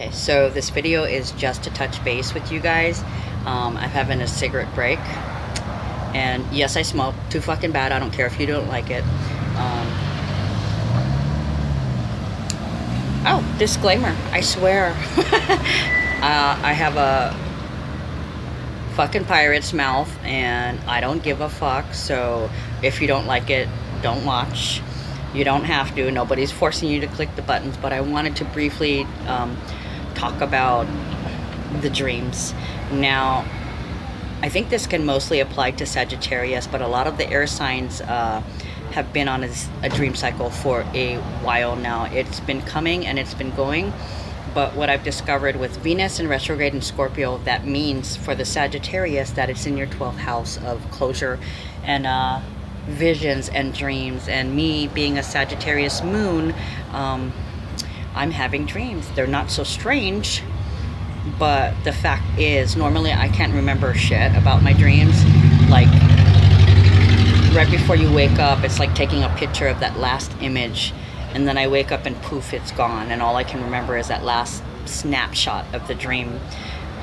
Okay, so this video is just to touch base with you guys. I'm having a cigarette break, and yes, I smoke. Too fucking bad. I don't care if you don't like it. Oh, disclaimer, I swear. I have a fucking pirate's mouth and I don't give a fuck. So if you don't like it, don't watch. You don't have to. Nobody's forcing you to click the buttons, but I wanted to briefly talk about the dreams. Now, I think this can mostly apply to Sagittarius, but a lot of the air signs have been on a dream cycle for a while now. It's been coming and it's been going, but what I've discovered with Venus in retrograde in Scorpio, that means for the Sagittarius that it's in your 12th house of closure and visions and dreams. And me being a Sagittarius moon, I'm having dreams. They're not so strange, but the fact is, normally I can't remember shit about my dreams. Like, right before you wake up, it's like taking a picture of that last image, and then I wake up and poof, it's gone, and all I can remember is that last snapshot of the dream.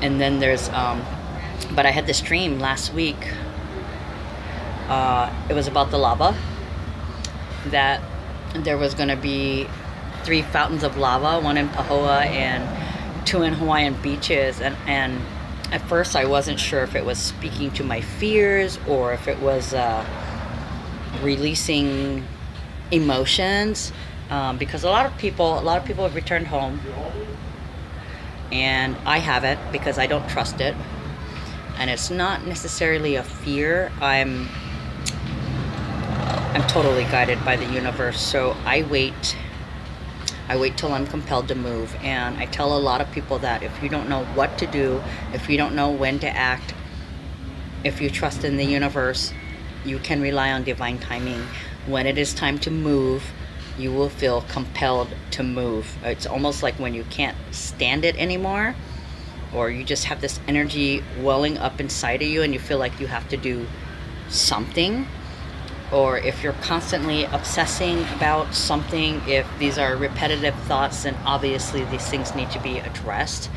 And then there's but I had this dream last week. It was about the lava, that there was going to be 3 fountains of lava, 1 in Pahoa and 2 in Hawaiian beaches, and at first I wasn't sure if it was speaking to my fears or if it was releasing emotions, because a lot of people have returned home, and I haven't, because I don't trust it. And it's not necessarily a fear. I'm totally guided by the universe. So I wait till I'm compelled to move. And I tell a lot of people that if you don't know what to do, if you don't know when to act, if you trust in the universe, you can rely on divine timing. When it is time to move, you will feel compelled to move. It's almost like when you can't stand it anymore, or you just have this energy welling up inside of you and you feel like you have to do something. Or if you're constantly obsessing about something, if these are repetitive thoughts, then obviously these things need to be addressed.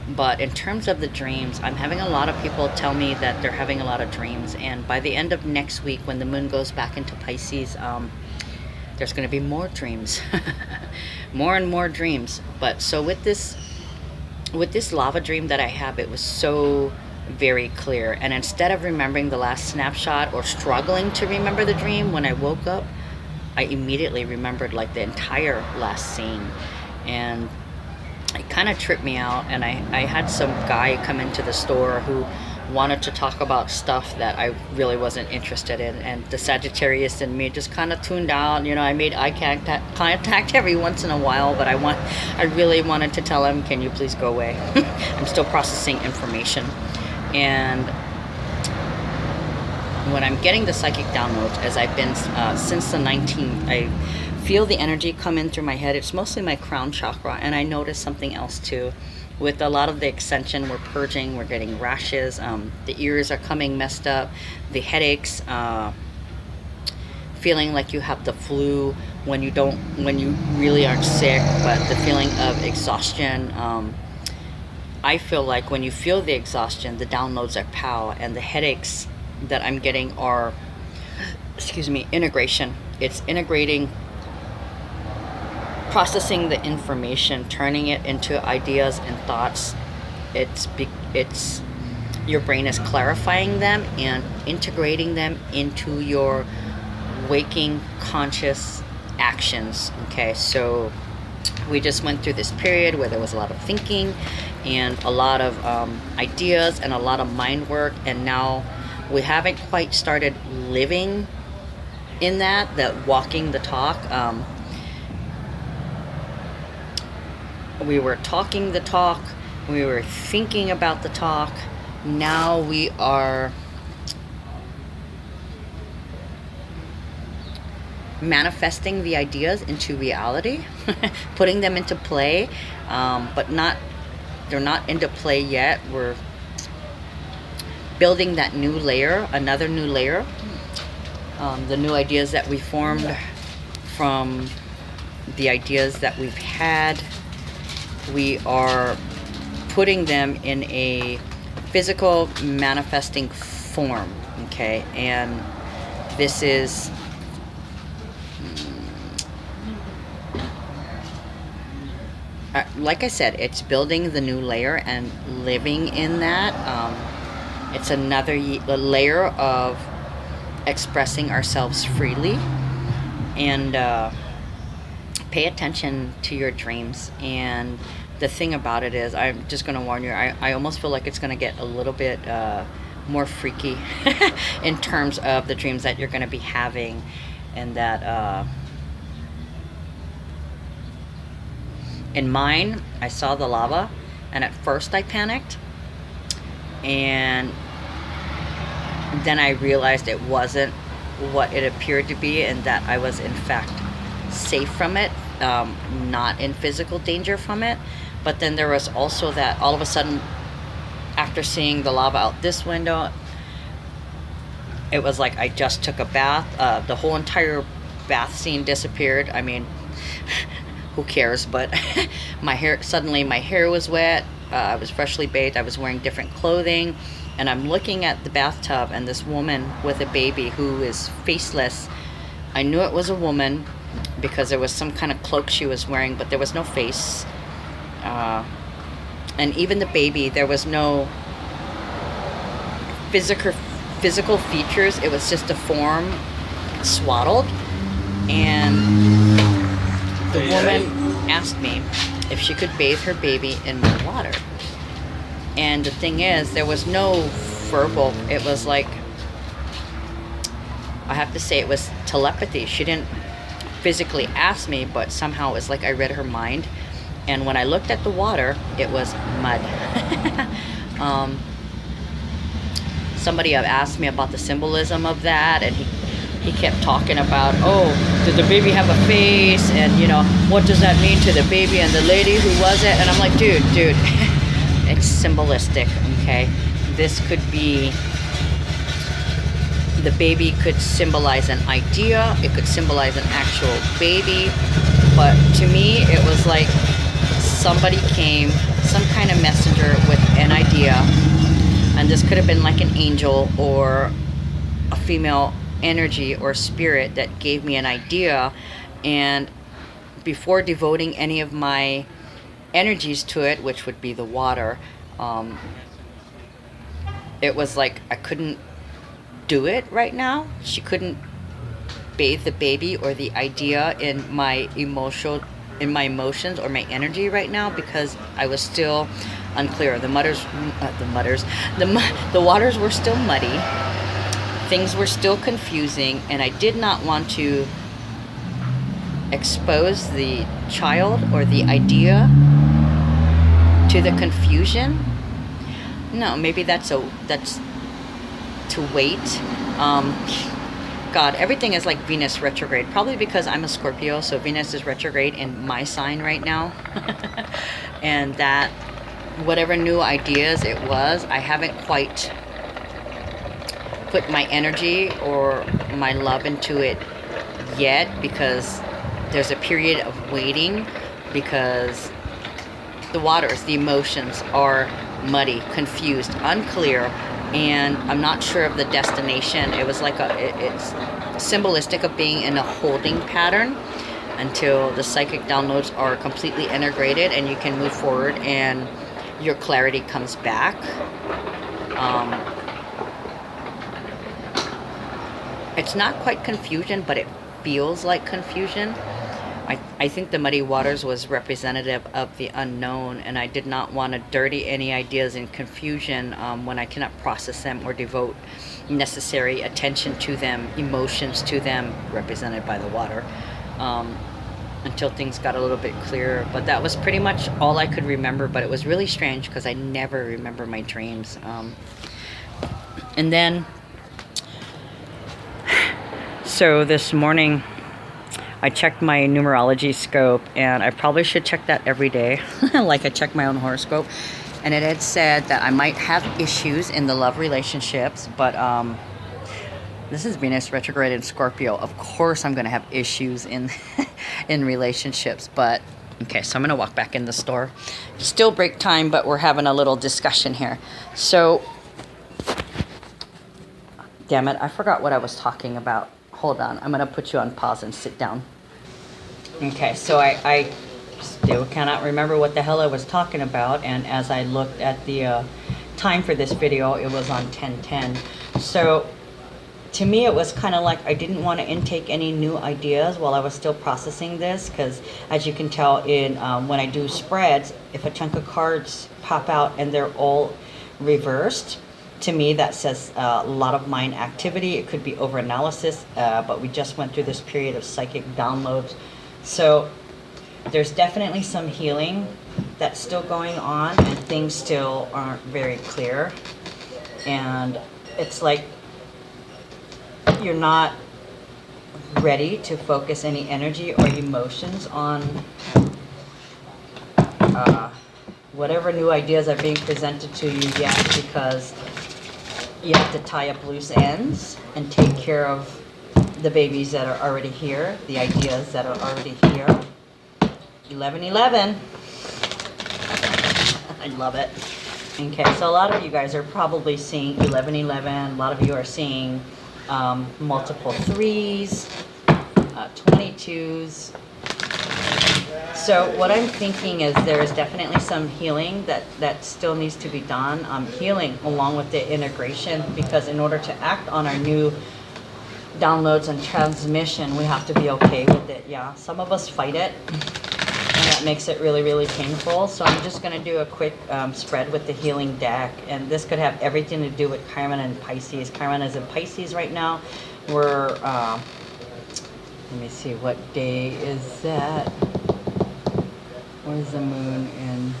But in terms of the dreams, I'm having a lot of people tell me that they're having a lot of dreams, and by the end of next week, when the moon goes back into Pisces, there's going to be more dreams. More and more dreams. But so with this lava dream that I have, it was so very clear, and instead of remembering the last snapshot or struggling to remember the dream, when I woke up, I immediately remembered like the entire last scene. And it kind of tripped me out, and I had some guy come into the store who wanted to talk about stuff that I really wasn't interested in, and the Sagittarius in me just kind of tuned out. You know, I made eye contact every once in a while, but I really wanted to tell him, can you please go away? I'm still processing information. And when I'm getting the psychic downloads, as I've been since the 19th, I feel the energy come in through my head. It's mostly my crown chakra, and I noticed something else too. With a lot of the Ascension, we're purging, we're getting rashes, the ears are coming messed up, the headaches, feeling like you have the flu when you really aren't sick, but the feeling of exhaustion. I feel like when you feel the exhaustion, the downloads are pow, and the headaches that I'm getting are, integration. It's integrating, processing the information, turning it into ideas and thoughts. It's your brain is clarifying them and integrating them into your waking conscious actions. Okay, so we just went through this period where there was a lot of thinking and a lot of ideas and a lot of mind work, and now we haven't quite started living in that walking the talk. We were talking the talk, we were thinking about the talk. Now we are manifesting the ideas into reality, putting them into play, but they're not into play yet. We're building that new layer, another new layer, the new ideas that we formed from the ideas that we've had we are putting them in a physical manifesting form, okay? And this is like I said, it's building the new layer and living in that. It's another layer of expressing ourselves freely. And pay attention to your dreams. And the thing about it is, I'm just going to warn you, I almost feel like it's going to get a little bit more freaky in terms of the dreams that you're going to be having. And that in mine, I saw the lava, and at first I panicked, and then I realized it wasn't what it appeared to be, and that I was in fact safe from it, not in physical danger from it. But then there was also that all of a sudden, after seeing the lava out this window, it was like I just took a bath. The whole entire bath scene disappeared. I mean, who cares? But my hair was wet. I was freshly bathed. I was wearing different clothing, and I'm looking at the bathtub, and this woman with a baby who is faceless. I knew it was a woman because there was some kind of cloak she was wearing, but there was no face. And even the baby, there was no physical features. It was just a form swaddled. And the woman asked me if she could bathe her baby in my water. And the thing is, there was no verbal, it was like, I have to say, it was telepathy. She didn't physically ask me, but somehow it was like I read her mind. And when I looked at the water, it was mud. Somebody had asked me about the symbolism of that, and he kept talking about, oh, did the baby have a face? And, you know, what does that mean to the baby and the lady? Who was it? And I'm like, dude, it's symbolistic, okay? This could be, the baby could symbolize an idea. It could symbolize an actual baby. But to me, it was like somebody came, some kind of messenger with an idea. And this could have been like an angel or a female energy or spirit that gave me an idea. And before devoting any of my energies to it, which would be the water, it was like I couldn't do it right now. She couldn't bathe the baby or the idea in my emotions or my energy right now, because I was still unclear. The waters were still muddy. Things were still confusing, and I did not want to expose the child or the idea to the confusion. No, maybe that's to wait. God, everything is like Venus retrograde. Probably because I'm a Scorpio, so Venus is retrograde in my sign right now. And that whatever new ideas it was, I haven't quite put my energy or my love into it yet, because there's a period of waiting, because the waters, the emotions are muddy, confused, unclear, and I'm not sure of the destination. It was like it's symbolistic of being in a holding pattern until the psychic downloads are completely integrated and you can move forward and your clarity comes back. It's not quite confusion, but it feels like confusion. I think the muddy waters was representative of the unknown, and I did not want to dirty any ideas in confusion when I cannot process them or devote necessary attention to them, emotions to them, represented by the water, until things got a little bit clearer. But that was pretty much all I could remember, but it was really strange because I never remember my dreams. And then, so this morning, I checked my numerology scope, and I probably should check that every day, like I check my own horoscope. And it had said that I might have issues in the love relationships, but this is Venus retrograde in Scorpio. Of course I'm going to have issues in in relationships, but Okay, so I'm going to walk back in the store. Still break time, but we're having a little discussion here. So, damn it, I forgot what I was talking about. Hold on, I'm going to put you on pause and sit down. Okay, so I still cannot remember what the hell I was talking about, and as I looked at the time for this video, it was on 10:10. So to me, it was kind of like I didn't want to intake any new ideas while I was still processing this, because as you can tell in when I do spreads, if a chunk of cards pop out and they're all reversed, to me that says a lot of mind activity. It could be over analysis, but we just went through this period of psychic downloads. So there's definitely some healing that's still going on, and things still aren't very clear. And it's like you're not ready to focus any energy or emotions on whatever new ideas are being presented to you yet, because you have to tie up loose ends and take care of the babies that are already here, the ideas that are already here. 1111. I love it. Okay, so a lot of you guys are probably seeing 1111. A lot of you are seeing multiple 3s, 22s. So what I'm thinking is there is definitely some healing that still needs to be done. Healing along with the integration, because in order to act on our new downloads and transmission, we have to be okay with it. Yeah, some of us fight it, and that makes it really, really painful. So I'm just going to do a quick spread with the healing deck, and this could have everything to do with Chiron and Pisces. Chiron is in Pisces right now. We're let me see, what day is that? Where's the moon in?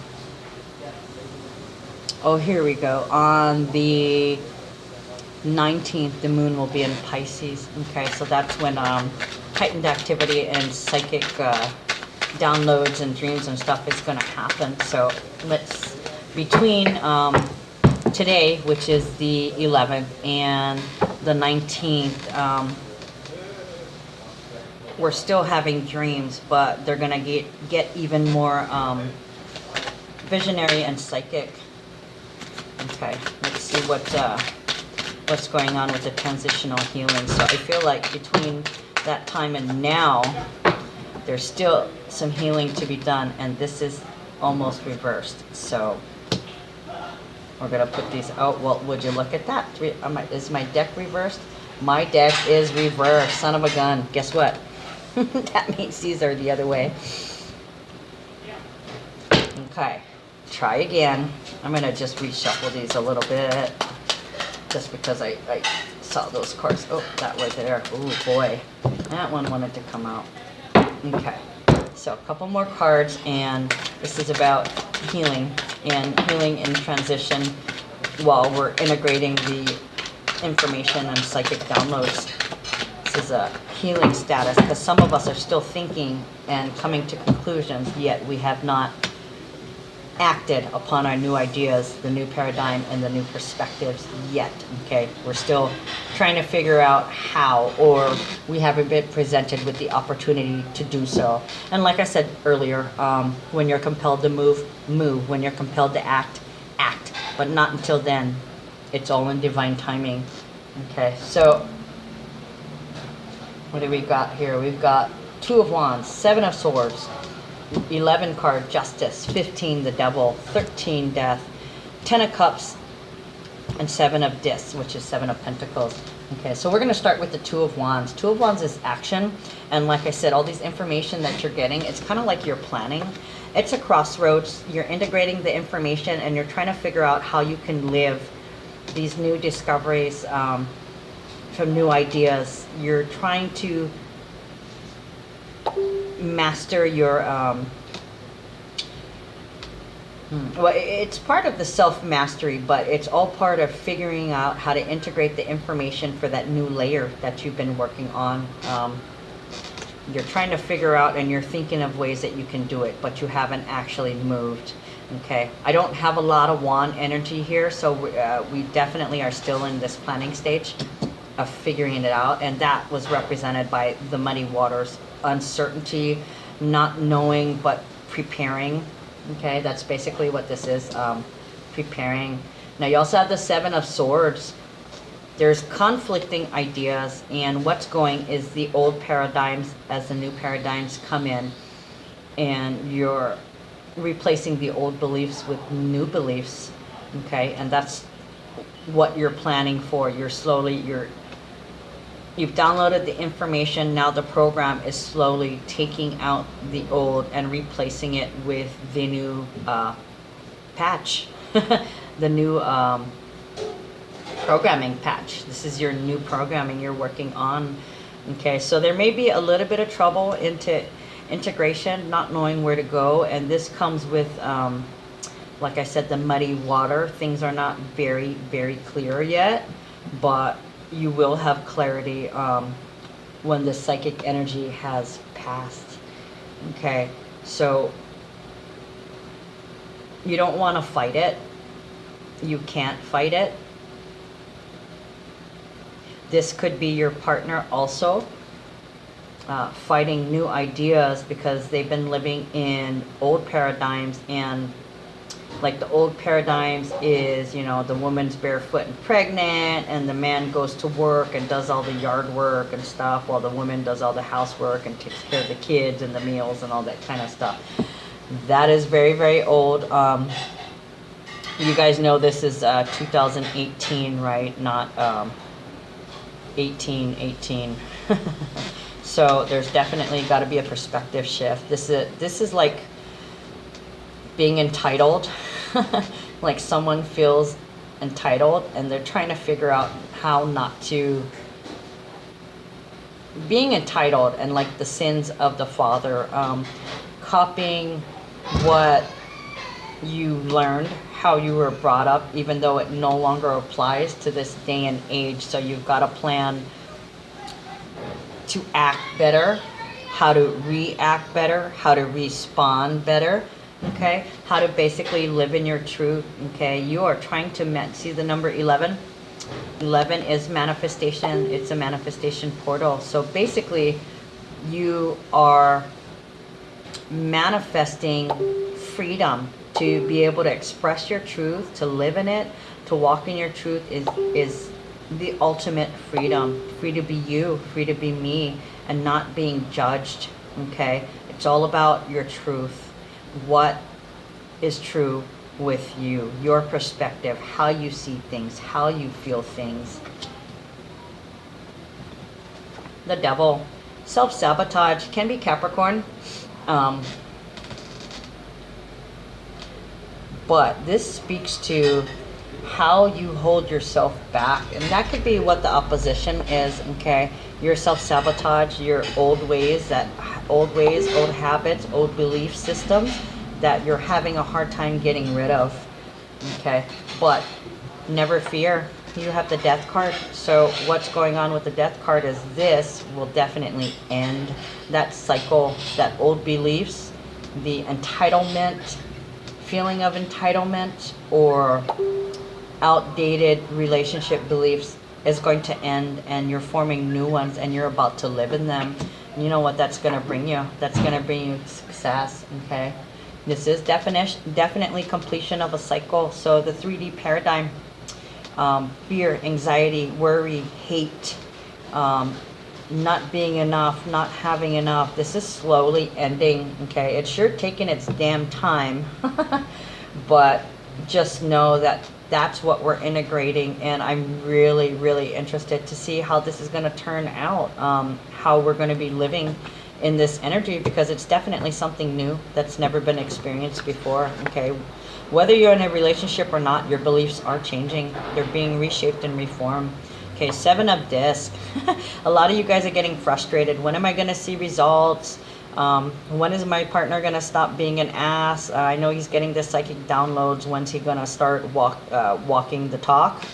Oh, here we go. On the 19th, the moon will be in Pisces. Okay, so that's when heightened activity and psychic downloads and dreams and stuff is going to happen. So let's, between today, which is the 11th, and the 19th, we're still having dreams, but they're going to get even more visionary and psychic. Okay, let's see what's going on with the transitional healing. So I feel like between that time and now, there's still some healing to be done, and this is almost reversed. So we're gonna put these out. Well, would you look at that? Is my deck reversed? My deck is reversed. Son of a gun. Guess what? That means these are the other way. Okay, try again. I'm gonna just reshuffle these a little bit, just because I saw those cards. Oh, that was there. Oh boy, that one wanted to come out. Okay, so a couple more cards, and this is about healing, and healing in transition while we're integrating the information and psychic downloads. This is a healing status, because some of us are still thinking and coming to conclusions, yet we have not acted upon our new ideas, the new paradigm, and the new perspectives yet. Okay, we're still trying to figure out how, or we haven't been presented with the opportunity to do so. And like I said earlier, when you're compelled to move, move. When you're compelled to act, act. But not until then. It's all in divine timing. Okay, so what do we got here? We've got 2 of Wands, 7 of Swords, 11 card, Justice, 15, the Devil, 13, Death, 10 of Cups, and 7 of Discs, which is 7 of Pentacles. Okay, so we're going to start with the 2 of Wands. 2 of Wands is action, and like I said, all these information that you're getting, it's kind of like you're planning. It's a crossroads. You're integrating the information, and you're trying to figure out how you can live these new discoveries from new ideas. You're trying to master your well, it's part of the self-mastery, but it's all part of figuring out how to integrate the information for that new layer that you've been working on. You're trying to figure out, and you're thinking of ways that you can do it, but you haven't actually moved. Okay, I don't have a lot of wand energy here, so we definitely are still in this planning stage of figuring it out, and that was represented by the muddy waters, uncertainty, not knowing, but preparing. Okay, that's basically what this is, preparing. Now you also have the Seven of Swords. There's conflicting ideas, and what's going is the old paradigms as the new paradigms come in, and you're replacing the old beliefs with new beliefs. Okay, and that's what you're planning for. You've downloaded the information. Now the program is slowly taking out the old and replacing it with the new patch, the new programming patch. This is your new programming you're working on. Okay, so there may be a little bit of trouble into integration, not knowing where to go, and this comes with like I said, the muddy water. Things are not very, very clear yet, but you will have clarity when the psychic energy has passed. Okay, so you don't want to fight it. You can't fight it. This could be your partner also fighting new ideas because they've been living in old paradigms, and like the old paradigms is, you know, the woman's barefoot and pregnant, and the man goes to work and does all the yard work and stuff while the woman does all the housework and takes care of the kids and the meals and all that kind of stuff. That is very, very old. You guys know this is 2018, right? Not 1818. So there's definitely got to be a perspective shift. This is like being entitled. Like someone feels entitled and they're trying to figure out how not to. Being entitled and like the sins of the father, copying what you learned, how you were brought up, even though it no longer applies to this day and age. So you've got a plan to act better, how to react better, how to respond better. Okay, how to basically live in your truth. Okay, you are trying to see the number 11. 11 is manifestation. It's a manifestation portal. So basically, you are manifesting freedom to be able to express your truth, to live in it, to walk in your truth is the ultimate freedom. Free to be you, free to be me, and not being judged. Okay, it's all about your truth. What is true with you, your perspective, how you see things, how you feel things. The devil, self-sabotage, can be Capricorn. But this speaks to how you hold yourself back, and that could be what the opposition is. Okay, your self-sabotage, your old ways, old habits, old belief systems that you're having a hard time getting rid of. Okay, but never fear, you have the death card. So what's going on with the death card is this will definitely end that cycle, that old beliefs, the entitlement, feeling of entitlement, or outdated relationship beliefs is going to end, and you're forming new ones, and you're about to live in them. You know what that's going to bring you? That's going to bring you success. Okay, this is definitely completion of a cycle. So the 3D paradigm, fear, anxiety, worry, hate, not being enough, not having enough, this is slowly ending. Okay, it's sure taking its damn time, but just know that that's what we're integrating, and I'm really, really interested to see how this is going to turn out, how we're going to be living in this energy, because it's definitely something new that's never been experienced before. Okay, whether you're in a relationship or not, your beliefs are changing. They're being reshaped and reformed. Okay, 7 of disc. A lot of you guys are getting frustrated. When am I going to see results? When is my partner going to stop being an ass? I know he's getting the psychic downloads. When's he going to start walking the talk?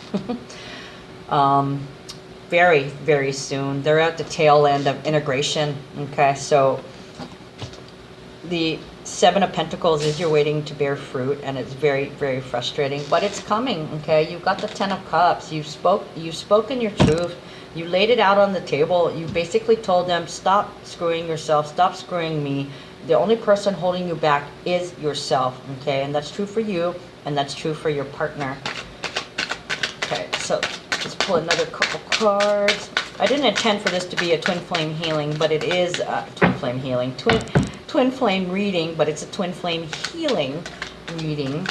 Very, very soon. They're at the tail end of integration. Okay, so the 7 of Pentacles is you're waiting to bear fruit, and it's very, very frustrating, but it's coming. Okay, you've got the 10 of Cups. You've spoken your truth. You laid it out on the table. You basically told them, stop screwing yourself, stop screwing me. The only person holding you back is yourself, okay? And that's true for you, and that's true for your partner. Okay, so let's pull another couple cards. I didn't intend for this to be a twin flame healing, but it is twin flame healing. Twin flame reading, but it's a twin flame healing reading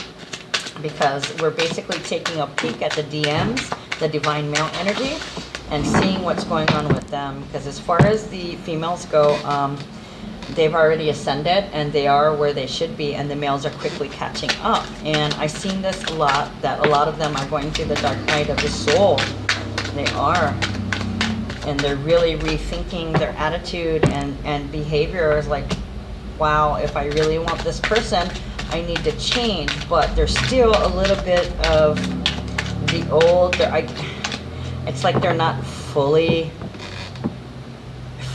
because we're basically taking a peek at the DMs, the divine male energy, and seeing what's going on with them. Because as far as the females go, they've already ascended and they are where they should be, and the males are quickly catching up. And I've seen this a lot, that a lot of them are going through the dark night of the soul. They are. And they're really rethinking their attitude and behavior. Is like, wow, if I really want this person, I need to change. But there's still a little bit of the old, it's like they're not fully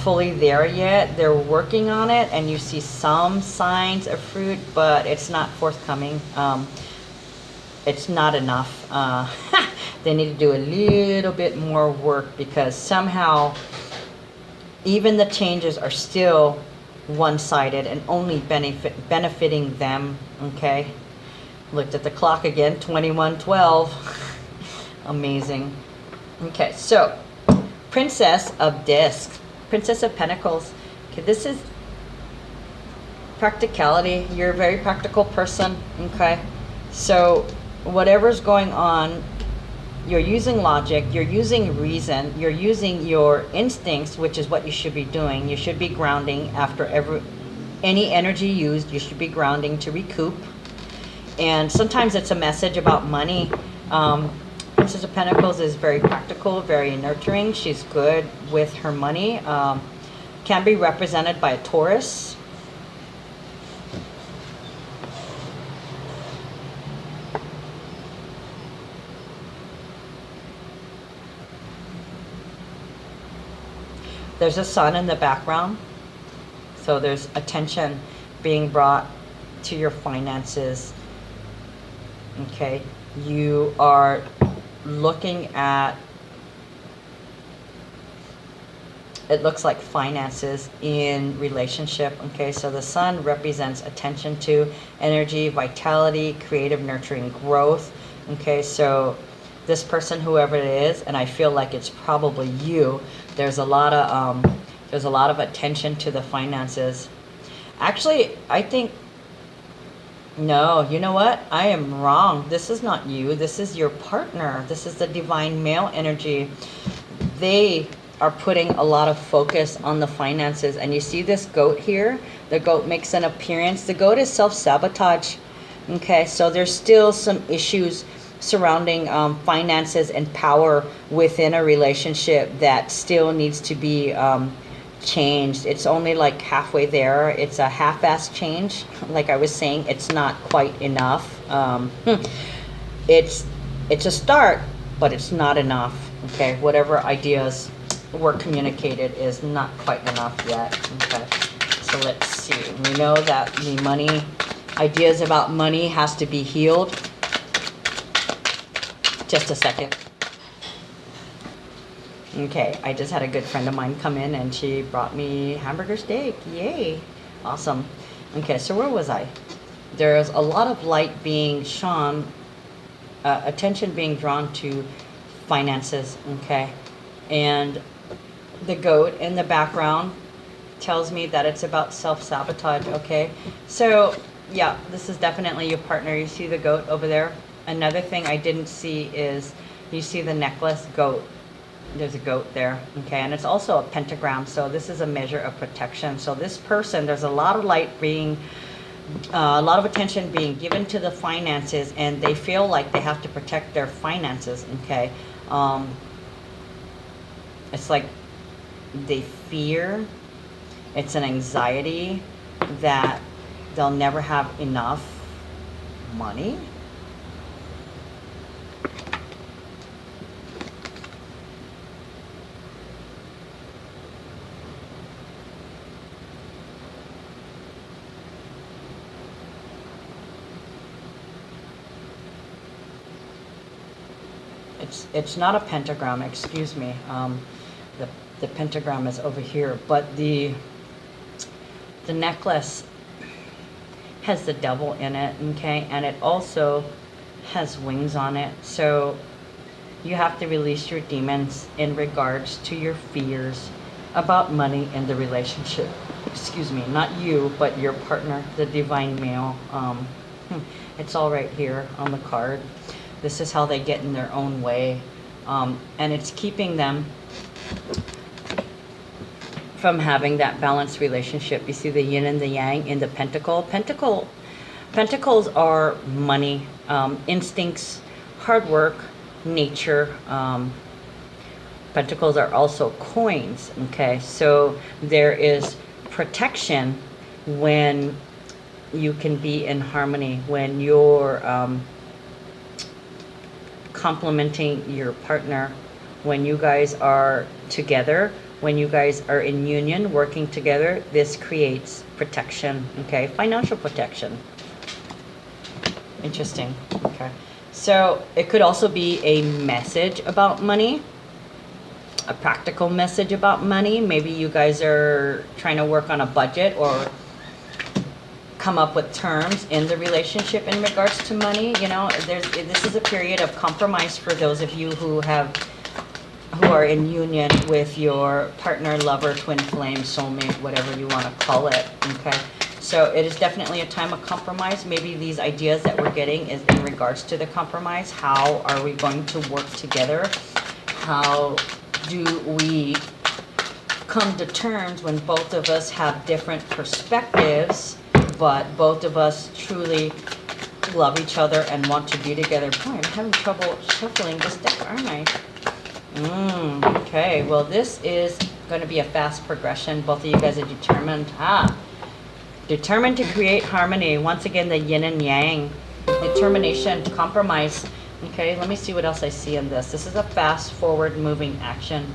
there yet. They're working on it, and you see some signs of fruit, but it's not forthcoming. It's not enough. They need to do a little bit more work, because somehow even the changes are still one-sided and only benefiting them. Okay, looked at the clock again, 21:12. Amazing. Okay, so Princess of Discs, Princess of Pentacles. Okay, this is practicality. You're a very practical person. Okay, so whatever's going on, you're using logic, you're using reason, you're using your instincts, which is what you should be doing. You should be grounding after any energy used. You should be grounding to recoup. And sometimes it's a message about money. Princess of Pentacles is very practical, very nurturing. She's good with her money. Can be represented by a Taurus. There's a sun in the background, so there's attention being brought to your finances. Okay, you are looking at, it looks like finances in relationship. Okay, so the sun represents attention to energy, vitality, creative, nurturing growth. Okay, so this person, whoever it is, and I feel like it's probably you, there's a lot of attention to the finances. Actually, I think, no, you know what? I am wrong. This is not you. This is your partner. This is the divine male energy. They are putting a lot of focus on the finances. And you see this goat here? The goat makes an appearance. The goat is self-sabotage. Okay, so there's still some issues surrounding finances and power within a relationship that still needs to be changed. It's only like halfway there. It's a half-ass change. Like I was saying, it's not quite enough. It's a start, but it's not enough. Okay, whatever ideas were communicated is not quite enough yet. Okay, so let's see. We know that the money, ideas about money has to be healed. Just a second. Okay, I just had a good friend of mine come in and she brought me hamburger steak. Yay. Awesome. Okay, so where was I? There's a lot of light being shone, attention being drawn to finances. Okay, and the goat in the background tells me that it's about self-sabotage. Okay, so yeah, this is definitely your partner. You see the goat over there? Another thing I didn't see is, you see the necklace goat. There's a goat there, okay, and it's also a pentagram, so this is a measure of protection. So this person, there's a lot of light being, a lot of attention being given to the finances, and they feel like they have to protect their finances, okay. It's like they fear, it's an anxiety that they'll never have enough money. It's not a pentagram, excuse me. The pentagram is over here, but The necklace has the devil in it, okay, and it also has wings on it. So you have to release your demons in regards to your fears about money in the relationship. Excuse me, not you, but your partner, the divine male. It's all right here on the card. This is how they get in their own way, and it's keeping them from having that balanced relationship. You see the yin and the yang in the pentacle. Pentacles are money, instincts, hard work, nature. Pentacles are also coins, okay? So there is protection when you can be in harmony, when you're complementing your partner, when you guys are together, when you guys are in union, working together. This creates protection, okay? Financial protection. Interesting, okay? So it could also be a message about money, a practical message about money. Maybe you guys are trying to work on a budget or come up with terms in the relationship in regards to money. You know, this is a period of compromise for those of you who are in union with your partner, lover, twin flame, soulmate, whatever you want to call it, okay? So it is definitely a time of compromise. Maybe these ideas that we're getting is in regards to the compromise. How are we going to work together? How do we come to terms when both of us have different perspectives, but both of us truly love each other and want to be together? Boy, I'm having trouble shuffling this deck, aren't I? Okay, well, this is going to be a fast progression. Both of you guys are determined. Determined to create harmony. Once again, the yin and yang. Determination, compromise. Okay, let me see what else I see in this. This is a fast forward moving action.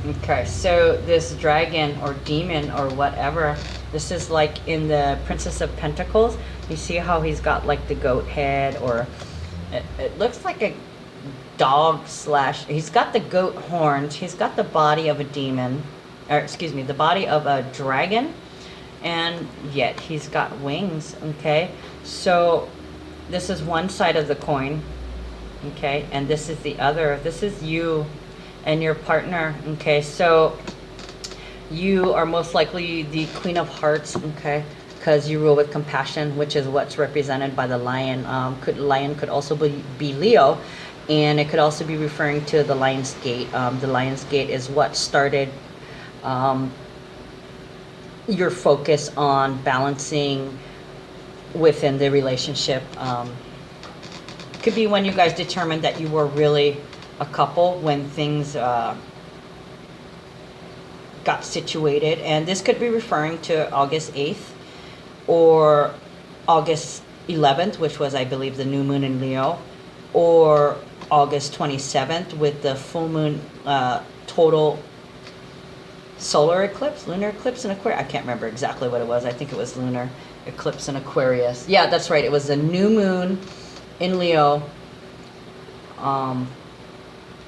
Okay, so this dragon or demon or whatever, this is like in the Princess of Pentacles. You see how he's got like the goat head, or it looks like a dog slash, he's got the goat horns, he's got the body of a demon, or excuse me, the body of a dragon, and yet he's got wings, okay? So this is one side of the coin, okay, and this is the other. This is you and your partner, okay? So you are most likely the Queen of Hearts, okay, because you rule with compassion, which is what's represented by the lion. Lion could also be Leo, and it could also be referring to the Lion's Gate. The Lion's Gate is what started your focus on balancing within the relationship. Could be when you guys determined that you were really a couple, when things got situated. And this could be referring to August 8th or August 11th, which was, I believe, the new moon in Leo, or August 27th with the full moon total solar eclipse, lunar eclipse in Aquarius. I can't remember exactly what it was. I think it was lunar eclipse in Aquarius. Yeah, that's right. It was the new moon in Leo,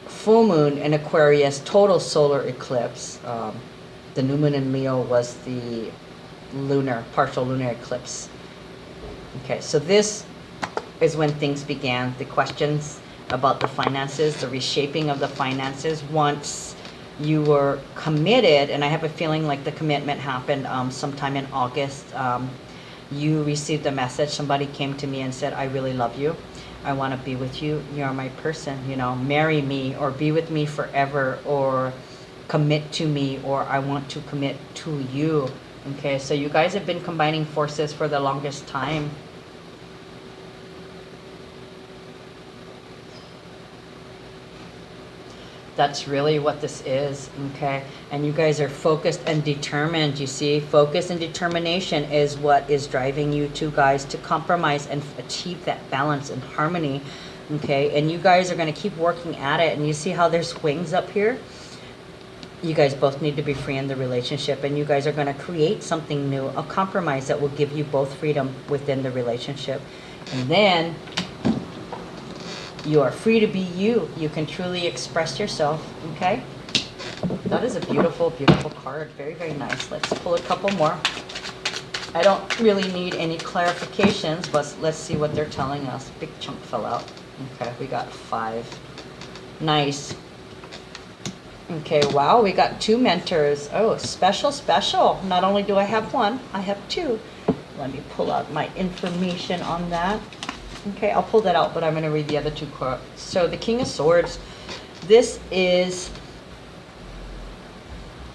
full moon in Aquarius, total solar eclipse. The new moon in Leo was the partial lunar eclipse. Okay, so this is when things began, the questions about the finances, the reshaping of the finances. Once you were committed, and I have a feeling like the commitment happened sometime in August, you received a message. Somebody came to me and said, I really love you. I want to be with you. You're my person, you know, marry me or be with me forever, or commit to me, or I want to commit to you. Okay, so you guys have been combining forces for the longest time. That's really what this is, okay? And you guys are focused and determined, you see? Focus and determination is what is driving you two guys to compromise and achieve that balance and harmony, okay? And you guys are going to keep working at it. And you see how there's wings up here? You guys both need to be free in the relationship, and you guys are going to create something new, a compromise that will give you both freedom within the relationship. And then You are free to be you. You can truly express yourself. Okay? That is a beautiful, beautiful card. Very, very nice. Let's pull a couple more. I don't really need any clarifications, but let's see what they're telling us. Big chunk fell out. Okay, we got 5. Nice. Okay, wow, we got 2 mentors. Oh, special, special. Not only do I have 1, I have 2. Let me pull out my information on that. Okay, I'll pull that out, but I'm going to read the other 2 cards. So the King of Swords, this is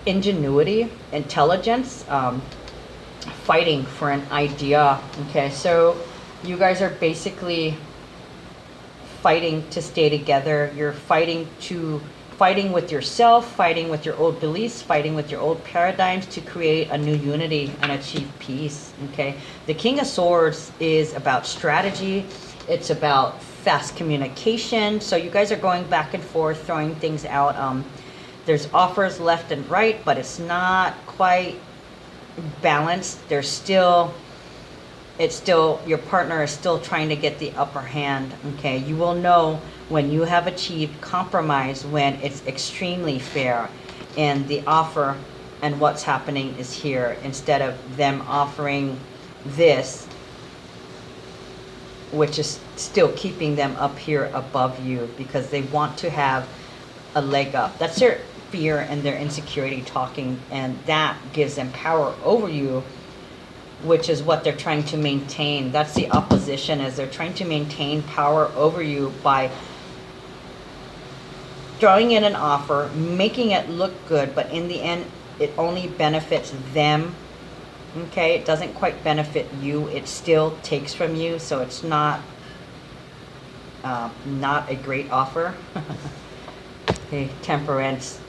ingenuity, intelligence, fighting for an idea. Okay, so you guys are basically fighting to stay together. You're fighting with yourself, fighting with your old beliefs, fighting with your old paradigms to create a new unity and achieve peace. Okay, the King of Swords is about strategy. It's about fast communication. So you guys are going back and forth, throwing things out. There's offers left and right, but it's not quite balanced. It's still, your partner is still trying to get the upper hand. Okay, you will know when you have achieved compromise, when it's extremely fair and the offer and what's happening is here, instead of them offering this, which is still keeping them up here above you because they want to have a leg up. That's their fear and their insecurity talking, and that gives them power over you, which is what they're trying to maintain. That's the opposition, is they're trying to maintain power over you by throwing in an offer, making it look good, but in the end it only benefits them. Okay, it doesn't quite benefit you. It still takes from you, so it's not a great offer. Okay, temperance,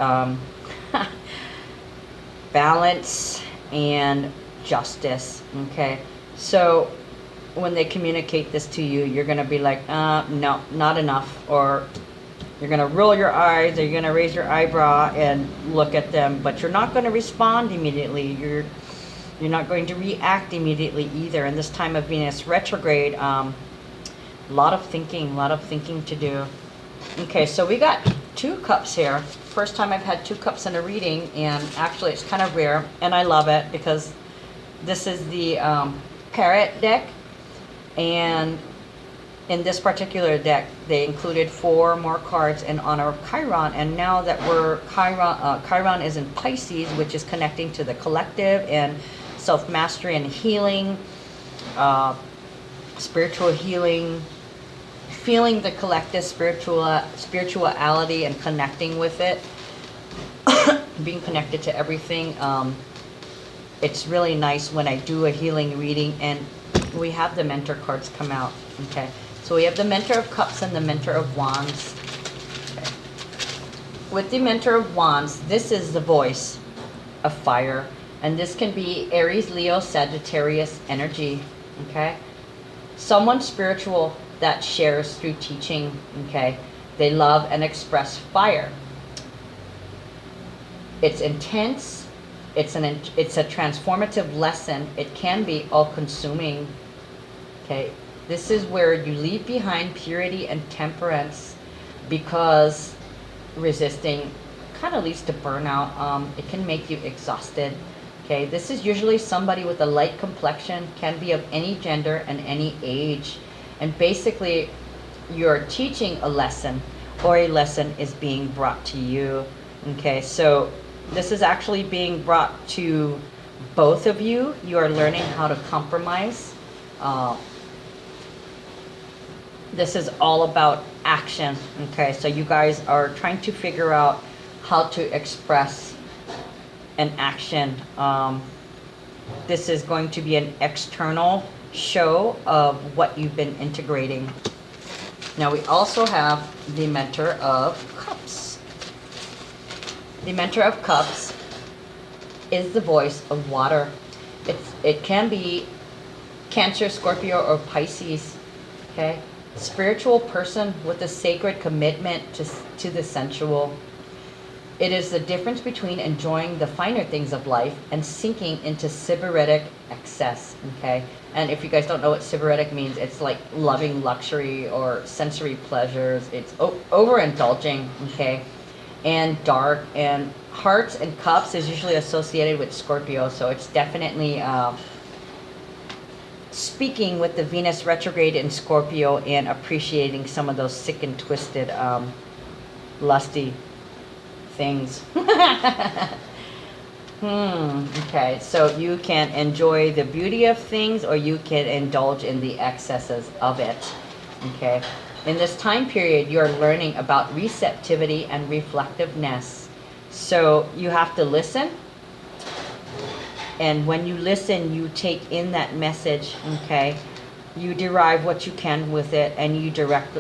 balance, and justice. Okay, so when they communicate this to you, you're gonna be like, no, not enough, or you're gonna roll your eyes, or you're gonna raise your eyebrow and look at them, but you're not gonna respond immediately. You're not going to react immediately either. In this time of Venus retrograde, a lot of thinking to do. Okay, so we got 2 cups here. First time I've had 2 cups in a reading, and actually it's kind of rare, and I love it because this is the Parrot deck, and in this particular deck they included 4 more cards in honor of Chiron, and now that Chiron is in Pisces, which is connecting to the collective and self-mastery and healing, spiritual healing, feeling the collective spirituality and connecting with it, being connected to everything. It's really nice when I do a healing reading and we have the mentor cards come out. Okay, so we have the Mentor of Cups and the Mentor of Wands. Okay. With the Mentor of Wands, this is the voice of fire, and this can be Aries, Leo, Sagittarius energy. Okay, someone spiritual that shares through teaching. Okay, they love and express fire. It's intense. It's a transformative lesson. It can be all-consuming. Okay, this is where you leave behind purity and temperance, because resisting kind of leads to burnout. It can make you exhausted. Okay, this is usually somebody with a light complexion, can be of any gender and any age. And basically, you're teaching a lesson, or a lesson is being brought to you. Okay, so this is actually being brought to both of you. You are learning how to compromise. This is all about action. Okay, so you guys are trying to figure out how to express an action. This is going to be an external show of what you've been integrating. Now we also have the Mentor of Cups. The Mentor of Cups is the voice of water. It can be Cancer, Scorpio, or Pisces. Okay, spiritual person with a sacred commitment to the sensual. It is the difference between enjoying the finer things of life and sinking into sybaritic excess, okay? And if you guys don't know what sybaritic means, it's like loving luxury or sensory pleasures. It's overindulging, okay? And dark, and hearts and cups is usually associated with Scorpio, so it's definitely speaking with the Venus retrograde in Scorpio and appreciating some of those sick and twisted, lusty things. Okay, so you can enjoy the beauty of things, or you can indulge in the excesses of it. Okay, in this time period, you're learning about receptivity and reflectiveness. So you have to listen, and when you listen, you take in that message. Okay, you derive what you can with it, and you direct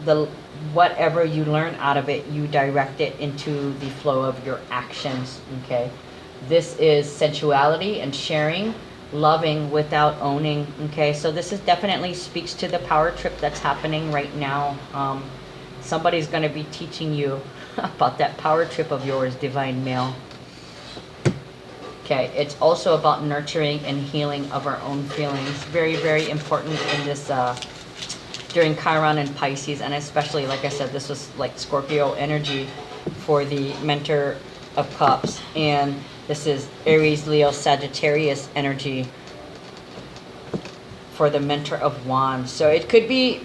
the whatever you learn out of it, you direct it into the flow of your actions. Okay, this is sensuality and sharing, loving without owning. Okay, so this is definitely speaks to the power trip that's happening right now. Somebody's going to be teaching you about that power trip of yours, divine male. Okay, it's also about nurturing and healing of our own feelings. Very, very important in this during Chiron and Pisces, and especially, like I said, this was like Scorpio energy for the Mentor of Cups, and this is Aries, Leo, Sagittarius energy for the Mentor of Wands. So it could be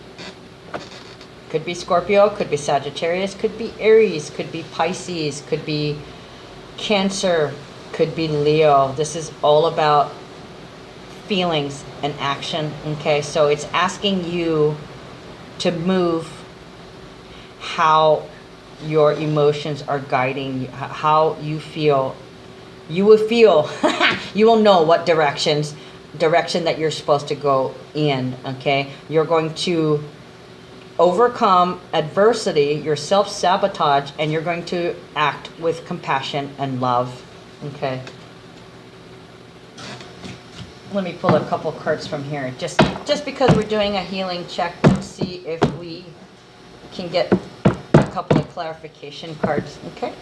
Scorpio, could be Sagittarius, could be Aries, could be Pisces, could be Cancer, could be Leo. This is all about feelings and action. Okay, so it's asking you to move how your emotions are guiding you, how you feel. You will feel, you will know what direction that you're supposed to go in. Okay, you're going to overcome adversity, your self-sabotage, and you're going to act with compassion and love. Okay, let me pull a couple cards from here, just because we're doing a healing check, to see if we can get a couple of clarification cards. Okay,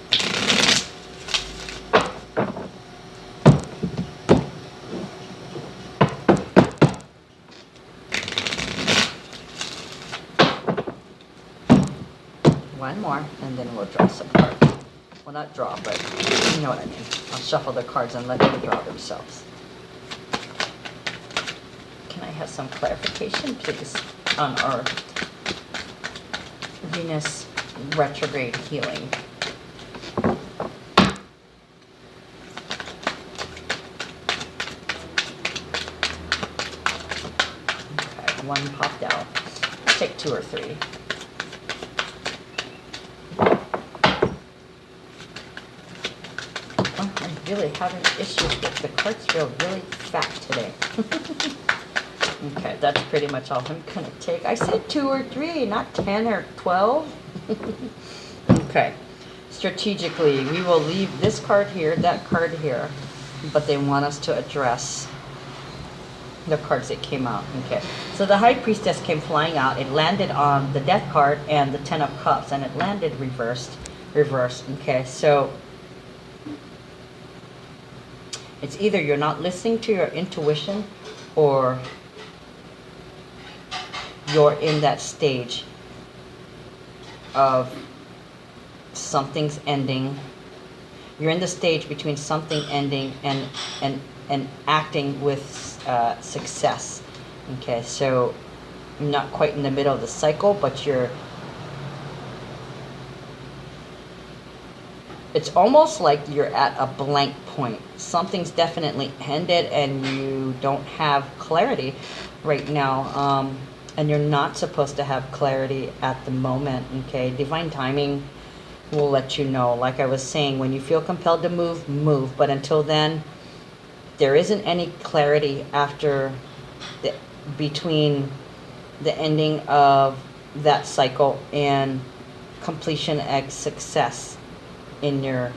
one more, and then we'll draw some cards. Well, not draw, but you know what I mean. I'll shuffle the cards and let them draw themselves. Can I have some clarification, please, on our Venus retrograde healing? Okay, one popped out. I'll take two or three. Really having issues with the cards. Feel really fat today. Okay, that's pretty much all I'm gonna take. I said 2 or 3, not 10 or 12. Okay, strategically, we will leave this card here, that card here, but they want us to address the cards that came out. Okay, so the High Priestess came flying out. It landed on the Death card and the Ten of Cups, and it landed reversed. Okay, so it's either you're not listening to your intuition, or you're in that stage of something's ending. You're in the stage between something ending and acting with success. Okay, so not quite in the middle of the cycle, but it's almost like you're at a blank point. Something's definitely ended and you don't have clarity right now. And you're not supposed to have clarity at the moment. Okay, divine timing will let you know. Like I was saying, when you feel compelled to move, move. But until then, there isn't any clarity between the ending of that cycle and completion and success in your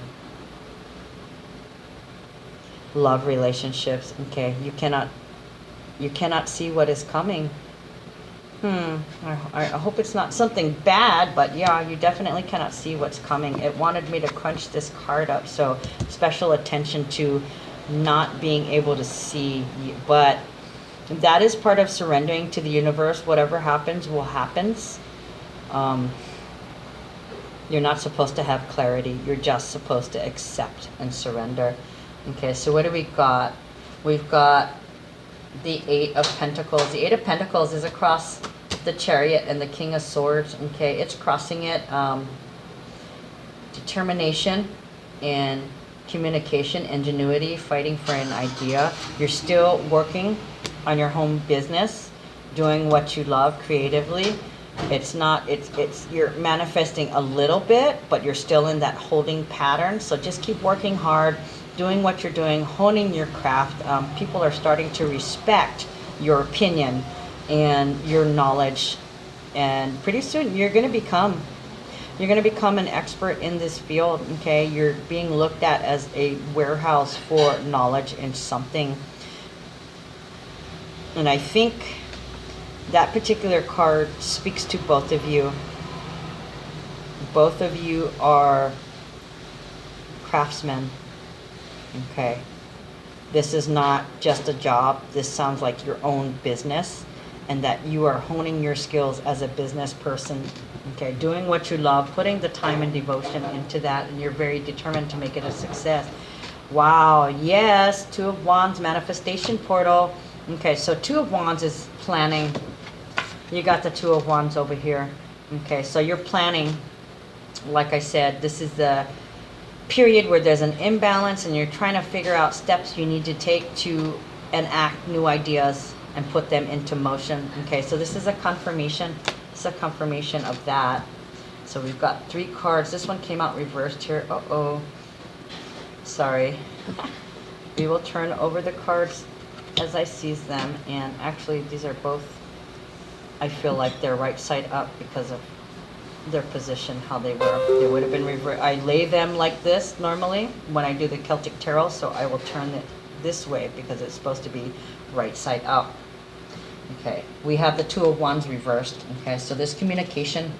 love relationships. Okay, you cannot see what is coming. I hope it's not something bad, but yeah, you definitely cannot see what's coming. It wanted me to crunch this card up, so special attention to not being able to see. But that is part of surrendering to the universe. Whatever happens will happen. You're not supposed to have clarity. You're just supposed to accept and surrender. Okay, so what do we got? We've got the Eight of Pentacles. The Eight of Pentacles is across the Chariot and the King of Swords. Okay, it's crossing it. Determination and communication, ingenuity, fighting for an idea. You're still working on your home business, doing what you love creatively. It's not, you're manifesting a little bit, but you're still in that holding pattern. So just keep working hard, doing what you're doing, honing your craft. People are starting to respect your opinion and your knowledge. And pretty soon you're going to become an expert in this field. Okay, you're being looked at as a warehouse for knowledge in something. And I think that particular card speaks to both of you. Both of you are craftsmen. Okay. This is not just a job. This sounds like your own business, and that you are honing your skills as a business person. Okay, doing what you love, putting the time and devotion into that, and you're very determined to make it a success. Wow, yes, Two of Wands, manifestation portal. Okay, so Two of Wands is planning. You got the Two of Wands over here. Okay, so you're planning. Like I said, this is the period where there's an imbalance and you're trying to figure out steps you need to take to enact new ideas and put them into motion. Okay, so this is a confirmation. It's a confirmation of that. So we've got 3 cards. This one came out reversed here. Uh-oh. Sorry. We will turn over the cards as I seize them. And actually, these are both, I feel like they're right side up because of their position, how they were. They would have been reversed. I lay them like this normally when I do the Celtic Tarot, so I will turn it this way because it's supposed to be right side up. Okay, we have the Two of Wands reversed. Okay, so this communication,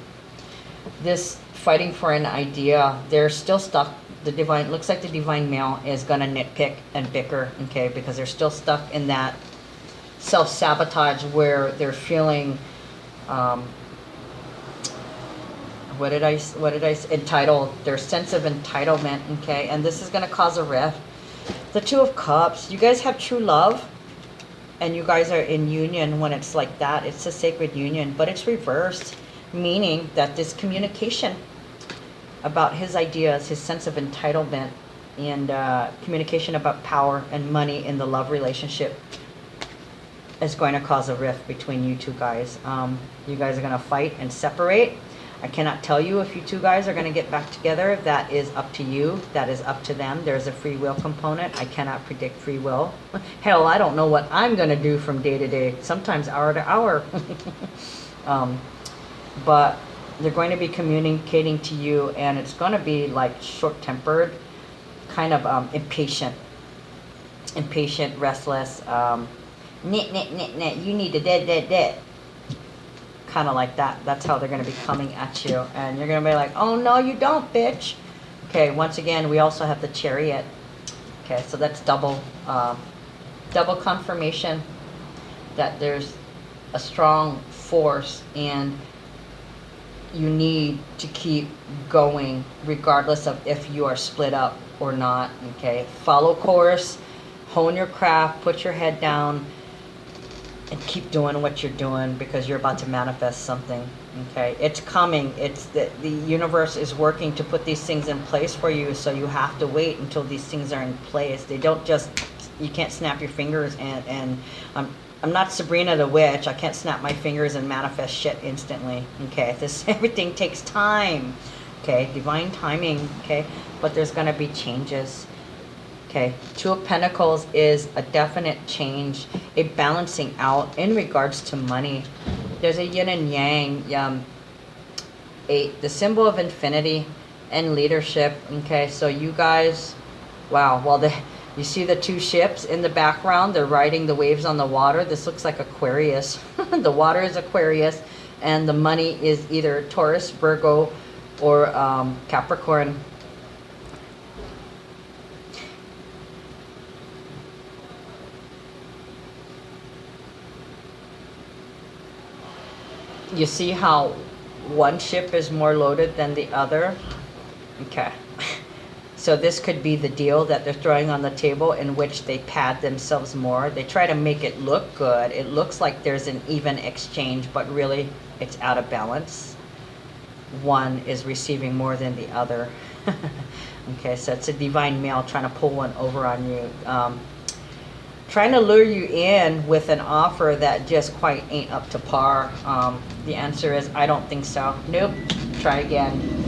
this fighting for an idea, they're still stuck. The divine, looks like the divine male is gonna nitpick and bicker, okay, because they're still stuck in that self-sabotage where they're feeling entitled, their sense of entitlement. Okay, and this is going to cause a rift. The Two of Cups, you guys have true love and you guys are in union. When it's like that, it's a sacred union, but it's reversed, meaning that this communication about his ideas, his sense of entitlement, and communication about power and money in the love relationship is going to cause a rift between you two guys. You guys are going to fight and separate. I cannot tell you if you two guys are going to get back together. That is up to you. That is up to them. There's a free will component. I cannot predict free will. Hell, I don't know what I'm going to do from day to day, sometimes hour to hour. But they're going to be communicating to you, and it's going to be like short-tempered, kind of impatient, restless. Nit, you need to dead. Kind of like that. That's how they're going to be coming at you. And you're going to be like, oh, no, you don't, bitch. Okay, once again, we also have the Chariot. Okay, so that's double confirmation that there's a strong force and you need to keep going regardless of if you are split up or not. Okay, follow course, hone your craft, put your head down, and keep doing what you're doing because you're about to manifest something. Okay, it's coming. It's the universe is working to put these things in place for you, so you have to wait until these things are in place. They don't just, you can't snap your fingers and I'm not Sabrina the witch. I can't snap my fingers and manifest shit instantly. Okay, everything takes time. Okay, divine timing. Okay, but there's gonna be changes. Okay, Two of Pentacles is a definite change, a balancing out in regards to money. There's a yin and yang. 8, the symbol of infinity and leadership. Okay, so you guys, wow, well, You see the two ships in the background? They're riding the waves on the water. This looks like Aquarius. The water is Aquarius, and the money is either Taurus, Virgo, or Capricorn. You see how one ship is more loaded than the other? Okay. So this could be the deal that they're throwing on the table, in which they pad themselves more. They try to make it look good. It looks like there's an even exchange, but really it's out of balance. One is receiving more than the other. Okay, so it's a divine male trying to pull one over on you. Trying to lure you in with an offer that just quite ain't up to par. The answer is, I don't think so. Nope. Try again.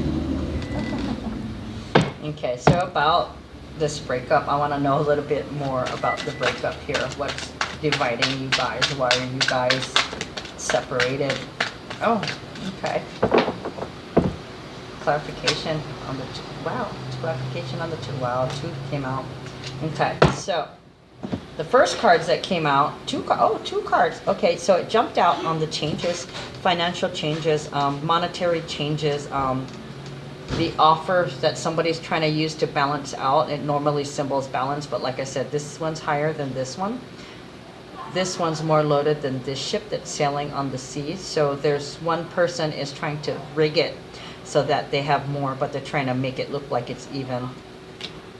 Okay, so about this breakup, I want to know a little bit more about the breakup here. What's dividing you guys? Why are you guys separated? Oh, okay. Clarification on the two. Wow, clarification on the two. Wow, two came out. Okay, so the first cards that came out, two cards. Okay, so it jumped out on the changes, financial changes, monetary changes, the offers that somebody's trying to use to balance out. It normally symbols balance, but like I said, this one's higher than this one. This one's more loaded than this ship that's sailing on the seas. So there's one person is trying to rig it so that they have more, but they're trying to make it look like it's even.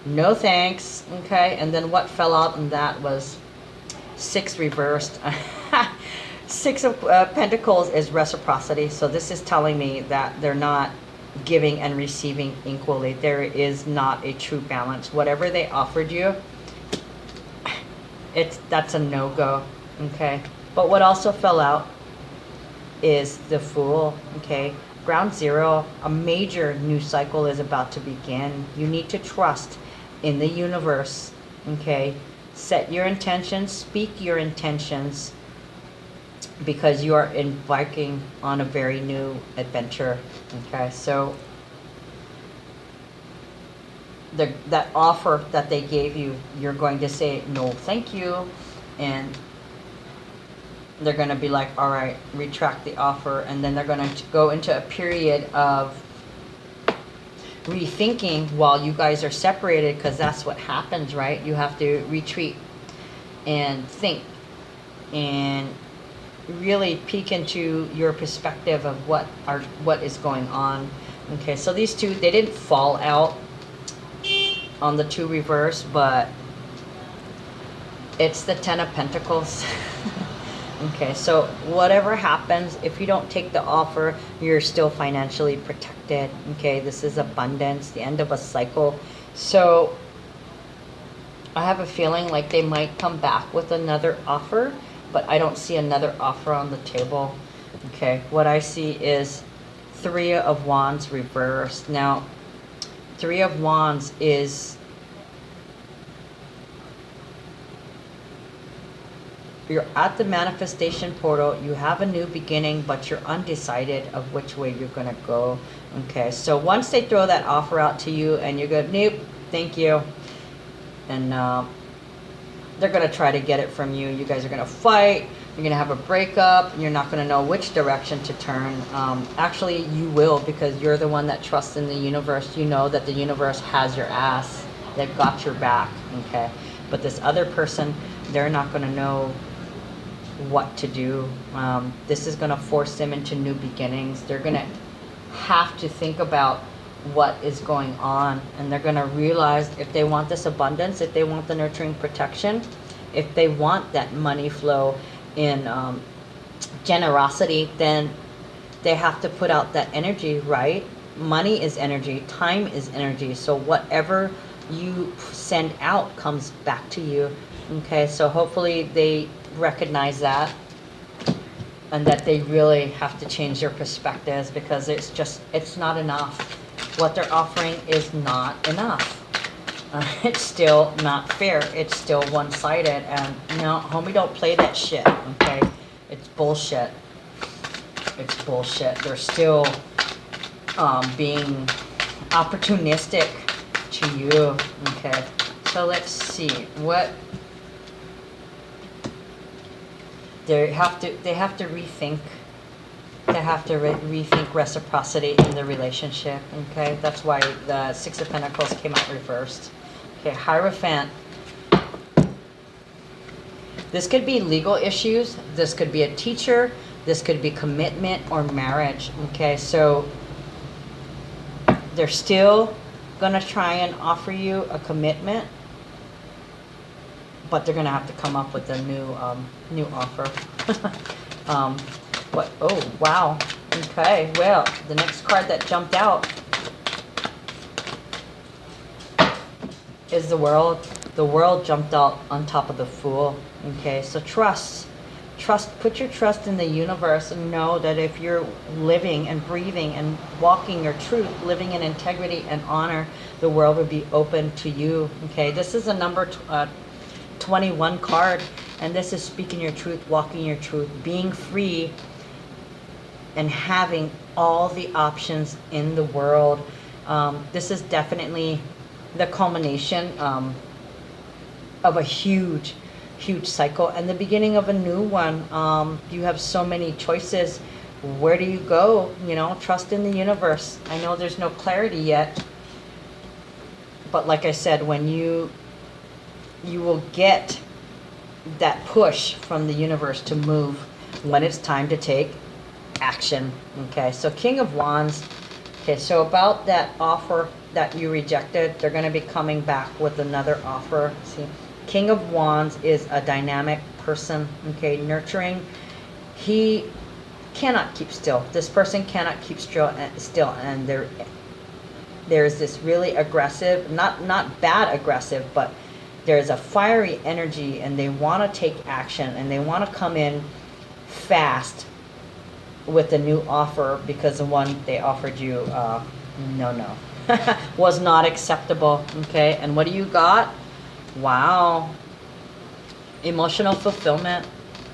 No thanks. Okay, and then what fell out in that was 6 reversed. 6 of Pentacles is reciprocity. So this is telling me that they're not giving and receiving equally. There is not a true balance. Whatever they offered you, that's a no-go. Okay, but what also fell out is the Fool. Okay, ground zero, a major new cycle is about to begin. You need to trust in the universe. Okay, set your intentions, speak your intentions, because you are embarking on a very new adventure. Okay, so that offer that they gave you, you're going to say no thank you, and they're going to be like, all right, retract the offer, and then they're going to go into a period of rethinking while you guys are separated, because that's what happens, right? You have to retreat and think and really peek into your perspective of what is going on. Okay, so these two, they didn't fall out on the 2 reverse, but it's the 10 of Pentacles. Okay, so whatever happens, if you don't take the offer, you're still financially protected. Okay, this is abundance, the end of a cycle. So I have a feeling like they might come back with another offer, but I don't see another offer on the table. Okay, what I see is 3 of Wands reversed. Now, 3 of Wands is, you're at the manifestation portal, you have a new beginning, but you're undecided of which way you're gonna go. Okay, so once they throw that offer out to you and you go, nope, thank you, and they're gonna try to get it from you. You guys are gonna fight, you're gonna have a breakup, and you're not gonna know which direction to turn. Actually, you will, because you're the one that trusts in the universe. You know that the universe has your ass. They've got your back, okay? But this other person, they're not gonna know what to do. This is gonna force them into new beginnings. They're gonna have to think about what is going on, and they're going to realize if they want this abundance, if they want the nurturing protection, if they want that money flow in generosity, then they have to put out that energy, right? Money is energy, time is energy, so whatever you send out comes back to you. Okay, so hopefully they recognize that, and that they really have to change their perspectives, because it's not enough. What they're offering is not enough. It's still not fair. It's still one-sided, and no, homie, don't play that shit, okay? It's bullshit. It's bullshit. They're still being opportunistic to you, okay? So let's see what they have to rethink. They have to rethink reciprocity in the relationship. Okay, that's why the Six of Pentacles came out reversed. Okay, Hierophant. This could be legal issues. This could be a teacher. This could be commitment or marriage. Okay, so they're still gonna try and offer you a commitment, but they're gonna have to come up with a new offer. What? Oh, wow. Okay, well, the next card that jumped out is the World. The World jumped out on top of the Fool. Okay, so trust. Put your trust in the universe and know that if you're living and breathing and walking your truth, living in integrity and honor, the world will be open to you. Okay, this is a number 21 card, and this is speaking your truth, walking your truth, being free, and having all the options in the world. This is definitely the culmination of a huge cycle and the beginning of a new one. You have so many choices. Where do you go? You know, trust in the universe. I know there's no clarity yet, but like I said, when you will get that push from the universe to move when it's time to take action. Okay, so King of Wands. Okay, so about that offer that you rejected, they're going to be coming back with another offer. See, King of Wands is a dynamic person. Okay, nurturing. He cannot keep still. This person cannot keep still, and there's this really aggressive, not bad aggressive, but there's a fiery energy, and they want to take action, and they want to come in fast with a new offer, because the one they offered you, no, was not acceptable. Okay, and what do you got? Wow, emotional fulfillment.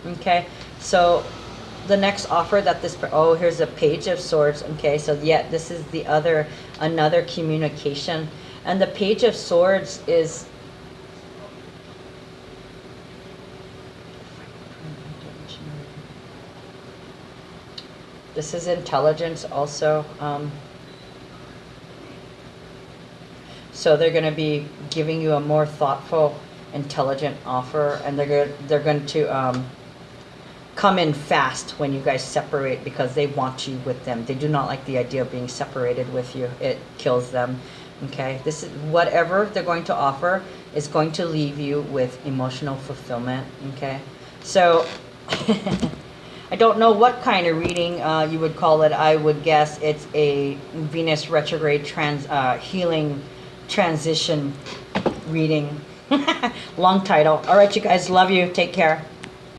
Okay, so the next offer that this, oh, here's a Page of Swords. Okay, so yeah, this is the another communication, and the Page of Swords is this is intelligence also. So they're going to be giving you a more thoughtful, intelligent offer, and they're going to come in fast when you guys separate, because they want you with them. They do not like the idea of being separated with you. It kills them. Okay, this is whatever they're going to offer is going to leave you with emotional fulfillment. Okay, so I don't know what kind of reading you would call it. I would guess it's a Venus retrograde healing transition reading. Long title. All right, you guys, love you. Take care.